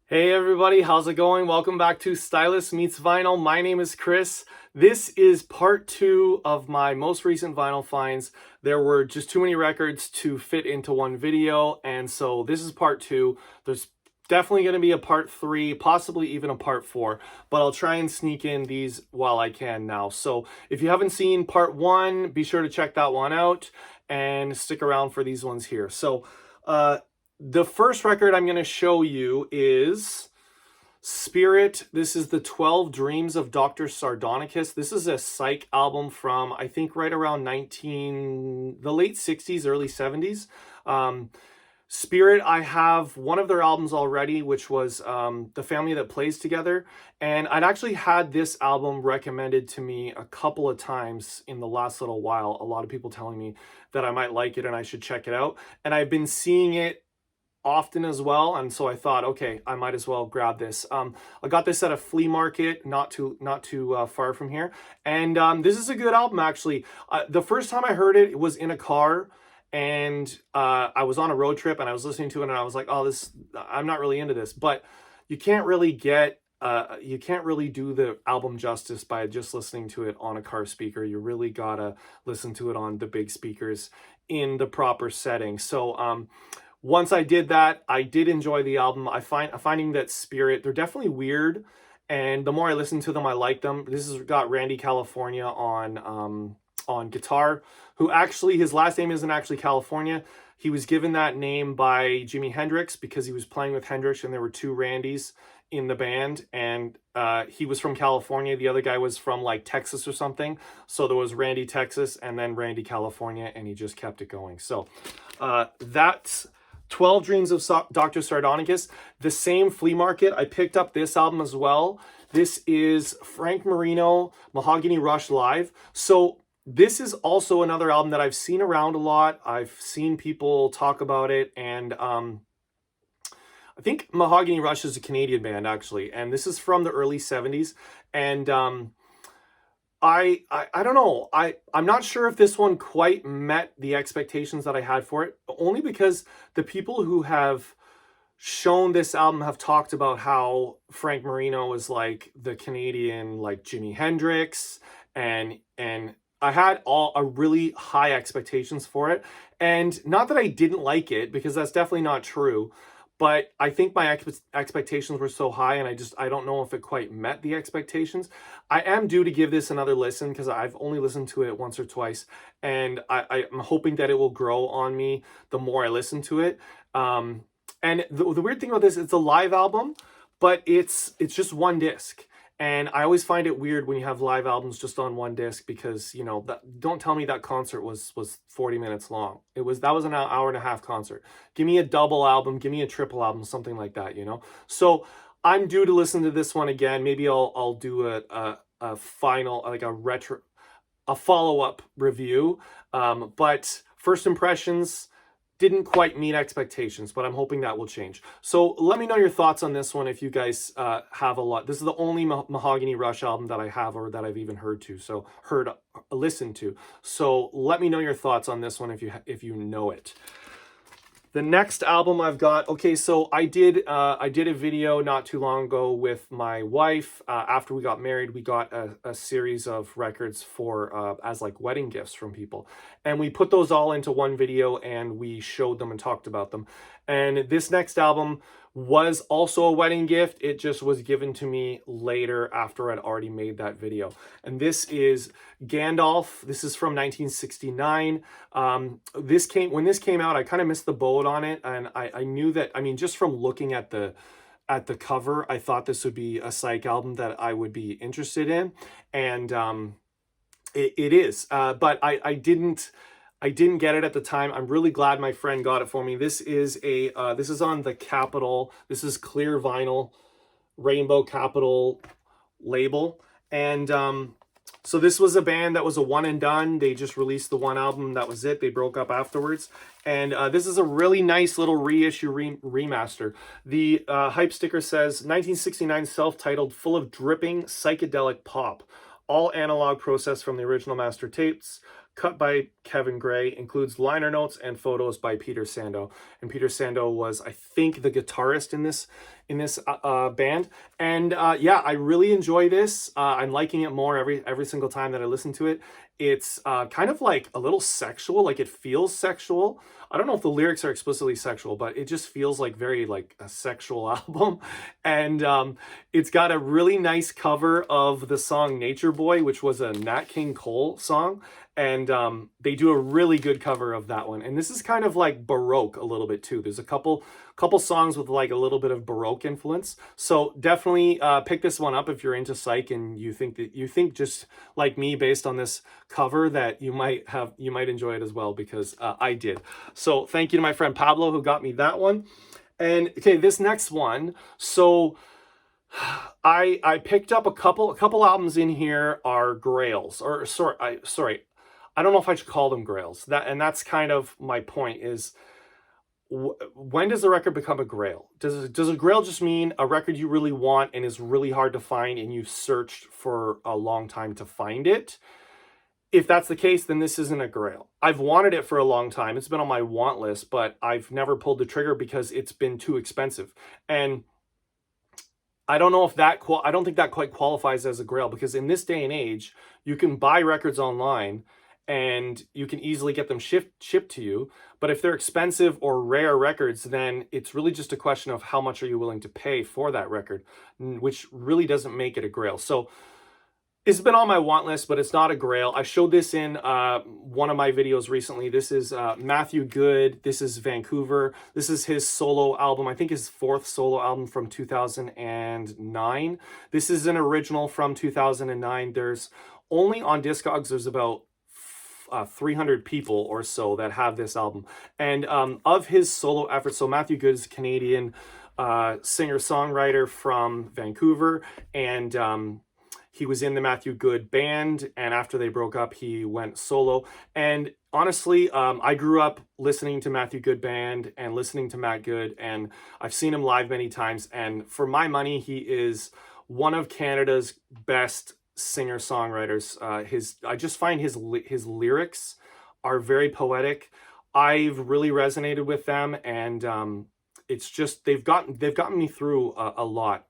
Hey everybody, how's it going? Welcome back to Stylist Meets Vinyl. My name is Chris. This is part two of my most recent vinyl finds. There were just too many records to fit into one video, and so this is part two. There's definitely going to be a part three, possibly even a part four, but I'll try and sneak in these while I can now. So if you haven't seen part one, be sure to check that one out and stick around for these ones here. So, the first record I'm going to show you is Spirit. This is the 12 Dreams of Dr. Sardonicus. This is a psych album from, I think, right around the late 60s, early 70s. Spirit, I have one of their albums already, which was The Family That Plays Together. And I'd actually had this album recommended to me a couple of times in the last little while. A lot of people telling me that I might like it and I should check it out. And I've been seeing it often as well, and so I thought, okay, I might as well grab this. I got this at a flea market not too far from here, and this is a good album actually. The first time I heard it, it was in a car, and I was on a road trip and I was listening to it, and I was like, oh, I'm not really into this. But you can't really do the album justice by just listening to it on a car speaker. You really gotta listen to it on the big speakers in the proper setting. So once I did that, I did enjoy the album. I'm finding that Spirit, they're definitely weird, and the more I listen to them, I like them. This has got Randy California on guitar, who actually, his last name isn't actually California. He was given that name by Jimi Hendrix because he was playing with Hendrix, and there were two Randys in the band, and he was from California. The other guy was from like Texas or something. So there was Randy Texas and then Randy California, and he just kept it going. So that's 12 Dreams of Dr. Sardonicus. The same flea market, I picked up this album as well. This is Frank Marino, Mahogany Rush Live. So this is also another album that I've seen around a lot. I've seen people talk about it, and I think Mahogany Rush is a Canadian band actually, and this is from the early 70s. And I don't know. I'm not sure if this one quite met the expectations that I had for it, only because the people who have shown this album have talked about how Frank Marino is like the Canadian, like Jimi Hendrix, and I had a really high expectations for it. And not that I didn't like it, because that's definitely not true, but I think my expectations were so high, and I don't know if it quite met the expectations. I am due to give this another listen because I've only listened to it once or twice, and I'm hoping that it will grow on me the more I listen to it. And the weird thing about this, it's a live album, but it's just one disc. And I always find it weird when you have live albums just on one disc, because, you know, don't tell me that concert was 40 minutes long. That was an hour and a half concert. Give me a double album, give me a triple album, something like that, you know? So I'm due to listen to this one again. Maybe I'll do a final, like a follow-up review. But first impressions didn't quite meet expectations, but I'm hoping that will change. So let me know your thoughts on this one if you guys have a lot. This is the only Mahogany Rush album that I have, or that I've even listened to. So let me know your thoughts on this one if you know it. The next album I've got, okay, so I did a video not too long ago with my wife. After we got married, we got a series of records for as like wedding gifts from people. And we put those all into one video, and we showed them and talked about them. And this next album was also a wedding gift. It just was given to me later after I'd already made that video. And this is Gandalf. This is from 1969. When this came out, I kind of missed the boat on it, and I knew that, I mean, just from looking at the cover, I thought this would be a psych album that I would be interested in, and it is. But I didn't get it at the time. I'm really glad my friend got it for me. This is on the Capitol. This is clear vinyl, Rainbow Capitol label. And so this was a band that was a one and done. They just released the one album. That was it. They broke up afterwards. And this is a really nice little reissue remaster. The hype sticker says 1969 self-titled, full of dripping psychedelic pop. All analog processed from the original master tapes. cut by Kevin Gray, includes liner notes and photos by Peter Sando. And Peter Sando was, I think, the guitarist in this band. And yeah, I really enjoy this. I'm liking it more every single time that I listen to it. It's kind of like a little sexual, like it feels sexual. I don't know if the lyrics are explicitly sexual, but it just feels like very like a sexual album. And it's got a really nice cover of the song Nature Boy, which was a Nat King Cole song. And they do a really good cover of that one. And this is kind of like Baroque a little bit too. There's a couple songs with like a little bit of Baroque influence. So definitely pick this one up if you're into psych and you think just like me based on this cover that you might enjoy it as well, because I did. So thank you to my friend Pablo who got me that one. And okay, this next one. So I picked up a couple albums in here are grails, or sorry, I don't know if I should call them grails. That's kind of my point is, when does a record become a grail? Does a grail just mean a record you really want and is really hard to find and you've searched for a long time to find it? If that's the case, then this isn't a grail. I've wanted it for a long time. It's been on my want list, but I've never pulled the trigger because it's been too expensive. And I don't know if I don't think that quite qualifies as a grail, because in this day and age, you can buy records online and you can easily get them shipped to you. But if they're expensive or rare records, then it's really just a question of how much are you willing to pay for that record, which really doesn't make it a grail. So it's been on my want list, but it's not a grail. I showed this in one of my videos recently. This is Matthew Good. This is Vancouver. This is his solo album. I think his 4th solo album from 2009. This is an original from 2009. There's only on Discogs, there's about 300 people or so that have this album. And of his solo efforts, so Matthew Good is a Canadian singer-songwriter from Vancouver, and he was in the Matthew Good band, and after they broke up, he went solo. And honestly, I grew up listening to Matthew Good band and listening to Matt Good, and I've seen him live many times. And for my money, he is one of Canada's best singer-songwriters. I just find his lyrics are very poetic. I've really resonated with them, and it's just they've gotten me through a lot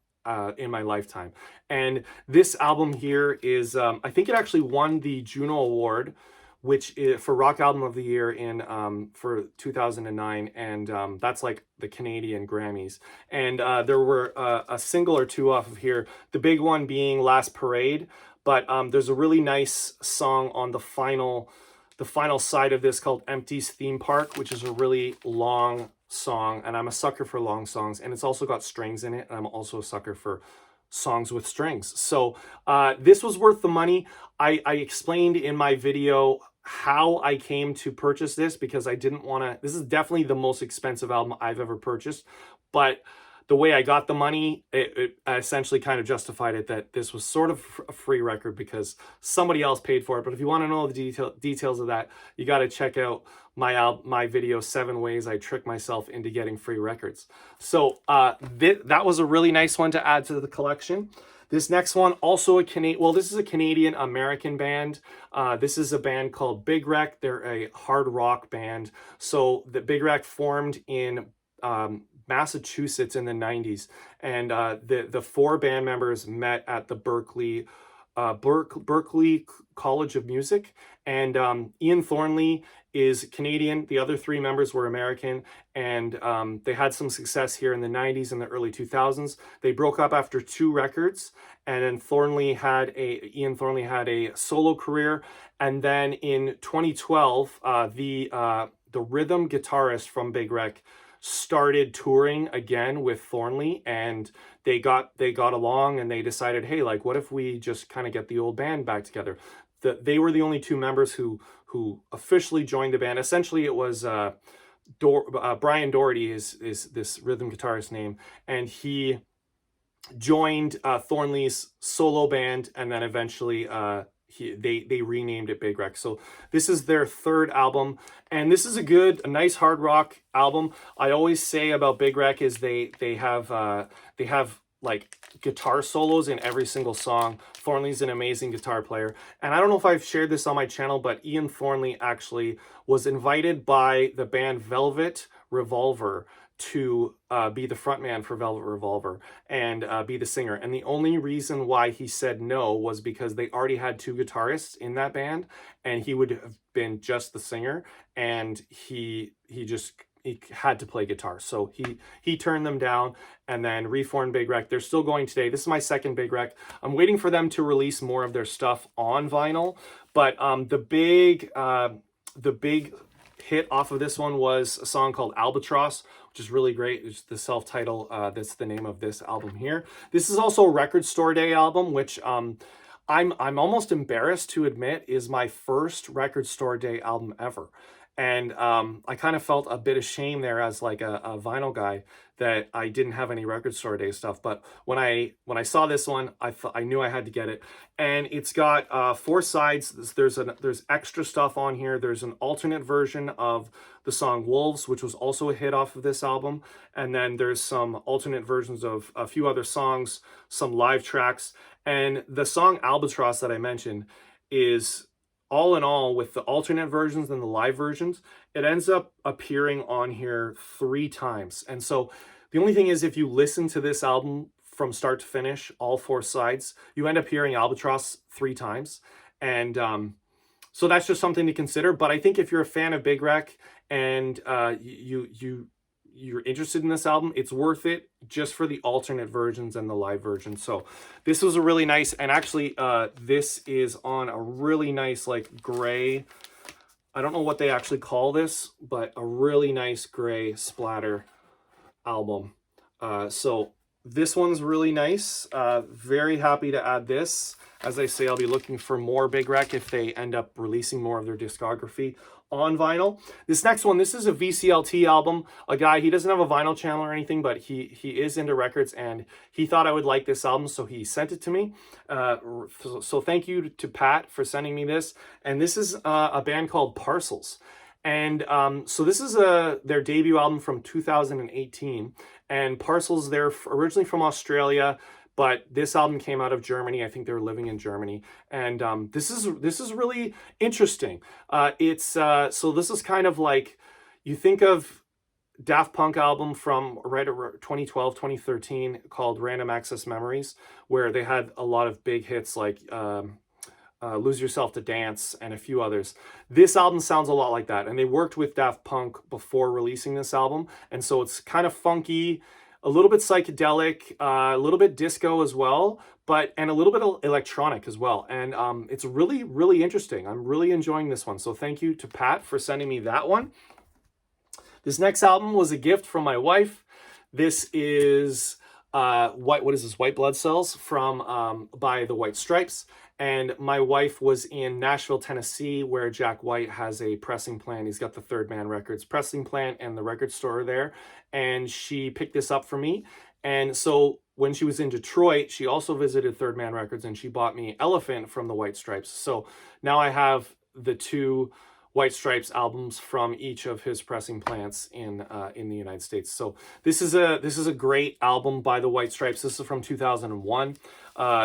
in my lifetime. And this album here is I think it actually won the Juno Award, which is for Rock Album of the Year in for 2009, and that's like the Canadian Grammys. And there were a single or two off of here, the big one being Last Parade, but there's a really nice song on the final side of this called Empty's Theme Park, which is a really long song, and I'm a sucker for long songs, and it's also got strings in it, and I'm also a sucker for songs with strings. So this was worth the money. I explained in my video how I came to purchase this, because I didn't want to, this is definitely the most expensive album I've ever purchased, but the way I got the money, it essentially kind of justified it, that this was sort of a free record because somebody else paid for it. But if you want to know the details of that, you got to check out my video, 7 Ways I Trick Myself into Getting Free Records. So that was a really nice one to add to the collection. This next one, also this is a Canadian-American band. This is a band called Big Wreck. They're a hard rock band. So the Big Wreck formed in Massachusetts in the 90s, and the 4 band members met at the Berkeley College of Music, and Ian Thornley is Canadian. The other 3 members were American, and they had some success here in the 90s and the early 2000s. They broke up after 2 records, and then Ian Thornley had a solo career, and then in 2012, the rhythm guitarist from Big Wreck started touring again with Thornley, and they got along, and they decided, hey, like, what if we just kind of get the old band back together? They were the only 2 members who officially joined the band. Essentially, it was Brian Doherty is this rhythm guitarist name, and he joined Thornley's solo band, and then eventually they renamed it Big Wreck. So this is their 3rd album, and this is a nice hard rock album. I always say about Big Wreck is they have like guitar solos in every single song. Thornley's an amazing guitar player. And I don't know if I've shared this on my channel, but Ian Thornley actually was invited by the band Velvet Revolver to be the frontman for Velvet Revolver and be the singer. And the only reason why he said no was because they already had 2 guitarists in that band, and he would have been just the singer, and he had to play guitar. So he turned them down and then reformed Big Wreck. They're still going today. This is my second Big Wreck. I'm waiting for them to release more of their stuff on vinyl, but the big hit off of this one was a song called Albatross, which is really great. It's the self-title. That's the name of this album here. This is also a Record Store Day album, which I'm almost embarrassed to admit is my first Record Store Day album ever. And I kind of felt a bit of shame there as like a vinyl guy that I didn't have any Record Store Day stuff. But when I saw this one, I knew I had to get it. And it's got 4 sides. There's extra stuff on here. There's an alternate version of the song Wolves, which was also a hit off of this album. And then there's some alternate versions of a few other songs, some live tracks. And the song Albatross that I mentioned is, all in all, with the alternate versions and the live versions, it ends up appearing on here 3 times. And so the only thing is, if you listen to this album from start to finish, all 4 sides, you end up hearing Albatross 3 times. And so that's just something to consider. But I think if you're a fan of Big Wreck and you're interested in this album, it's worth it just for the alternate versions and the live version. So this was a really nice, and actually this is on a really nice like gray, I don't know what they actually call this, but a really nice gray splatter album. So this one's really nice. Very happy to add this. As I say, I'll be looking for more Big Wreck if they end up releasing more of their discography on vinyl. This next one, this is a VCLT album. A guy, he doesn't have a vinyl channel or anything, but he is into records, and he thought I would like this album, so he sent it to me. So thank you to Pat for sending me this. And this is a band called Parcels. And so this is their debut album from 2018. And Parcels, they're originally from Australia, but this album came out of Germany. I think they were living in Germany. And this is really interesting. So this is kind of like, you think of Daft Punk album from right around 2012, 2013 called Random Access Memories, where they had a lot of big hits like Lose Yourself to Dance and a few others. This album sounds a lot like that. And they worked with Daft Punk before releasing this album. And so it's kind of funky, a little bit psychedelic, a little bit disco as well, and a little bit electronic as well. And it's really, really interesting. I'm really enjoying this one. So thank you to Pat for sending me that one. This next album was a gift from my wife. This is what is this? White Blood Cells from by the White Stripes. And my wife was in Nashville, Tennessee, where Jack White has a pressing plant. He's got the Third Man Records pressing plant and the record store there. And she picked this up for me. And so when she was in Detroit, she also visited Third Man Records, and she bought me Elephant from the White Stripes. So now I have the 2 White Stripes albums from each of his pressing plants in the United States. So this is a great album by the White Stripes. This is from 2001.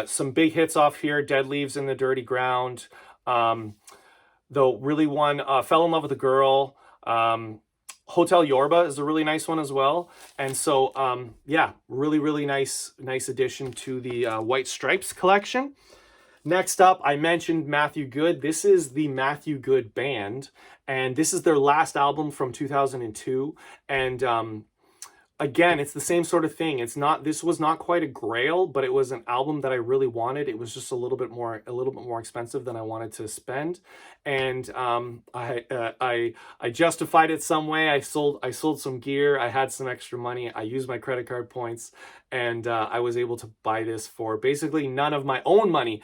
Some big hits off here: Dead Leaves in the Dirty Ground. Though really one, Fell in Love with a Girl. Hotel Yorba is a really nice one as well. And so yeah, really, really nice addition to the White Stripes collection. Next up, I mentioned Matthew Good. This is the Matthew Good Band, and this is their last album from 2002. And again, it's the same sort of thing. This was not quite a grail, but it was an album that I really wanted. It was just a little bit more expensive than I wanted to spend. And I justified it some way. I sold some gear. I had some extra money. I used my credit card points, and I was able to buy this for basically none of my own money.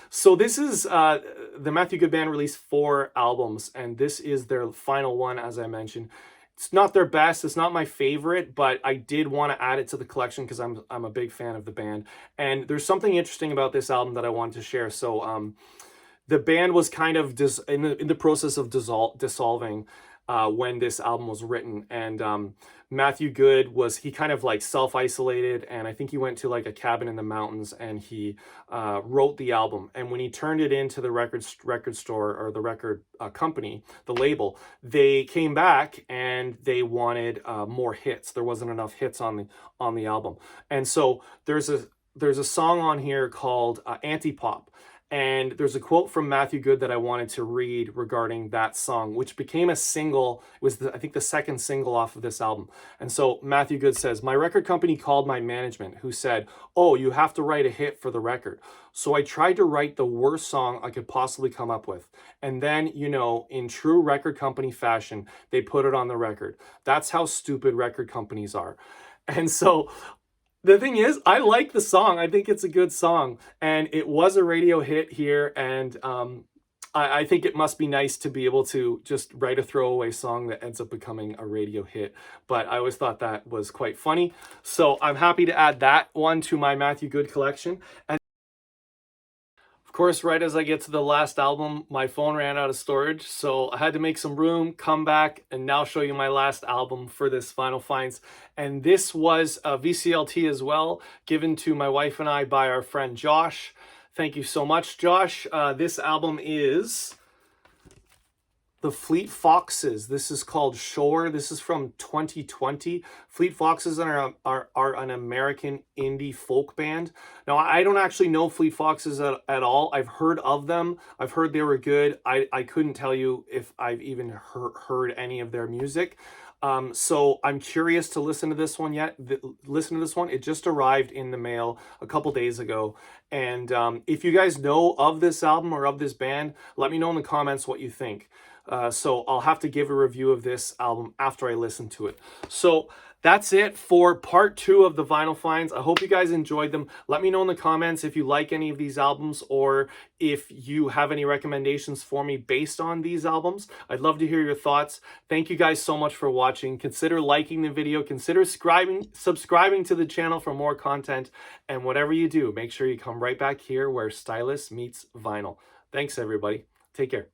So this is the Matthew Good Band released 4 albums, and this is their final one, as I mentioned. It's not their best. It's not my favorite, but I did want to add it to the collection because I'm a big fan of the band. And there's something interesting about this album that I wanted to share. So the band was kind of in the process of dissolving. when this album was written. And Matthew Good he kind of like self-isolated, and I think he went to like a cabin in the mountains, and he wrote the album. And when he turned it into the record store, or the record company, the label, they came back and they wanted more hits. There wasn't enough hits on the album. And so there's a song on here called Anti-Pop. And there's a quote from Matthew Good that I wanted to read regarding that song, which became a single. It was, I think, the second single off of this album. And so Matthew Good says, "My record company called my management, who said, 'Oh, you have to write a hit for the record.' So I tried to write the worst song I could possibly come up with. And then, you know, in true record company fashion, they put it on the record. That's how stupid record companies are." And so the thing is, I like the song. I think it's a good song, and it was a radio hit here. And I think it must be nice to be able to just write a throwaway song that ends up becoming a radio hit. But I always thought that was quite funny. So I'm happy to add that one to my Matthew Good collection. And of course, right as I get to the last album, my phone ran out of storage, so I had to make some room, come back, and now show you my last album for this Vinyl Finds. And this was a VCLT as well, given to my wife and I by our friend Josh. Thank you so much, Josh. This album is the Fleet Foxes. This is called Shore. This is from 2020. Fleet Foxes are an American indie folk band. Now, I don't actually know Fleet Foxes at all. I've heard of them. I've heard they were good. I couldn't tell you if I've even heard any of their music. So I'm curious to listen to this one yet. Listen to this one. It just arrived in the mail a couple days ago. And if you guys know of this album or of this band, let me know in the comments what you think. So I'll have to give a review of this album after I listen to it. So that's it for part 2 of the Vinyl Finds. I hope you guys enjoyed them. Let me know in the comments if you like any of these albums, or if you have any recommendations for me based on these albums. I'd love to hear your thoughts. Thank you guys so much for watching. Consider liking the video. Consider subscribing to the channel for more content. And whatever you do, make sure you come right back here where Stylus meets vinyl. Thanks, everybody. Take care.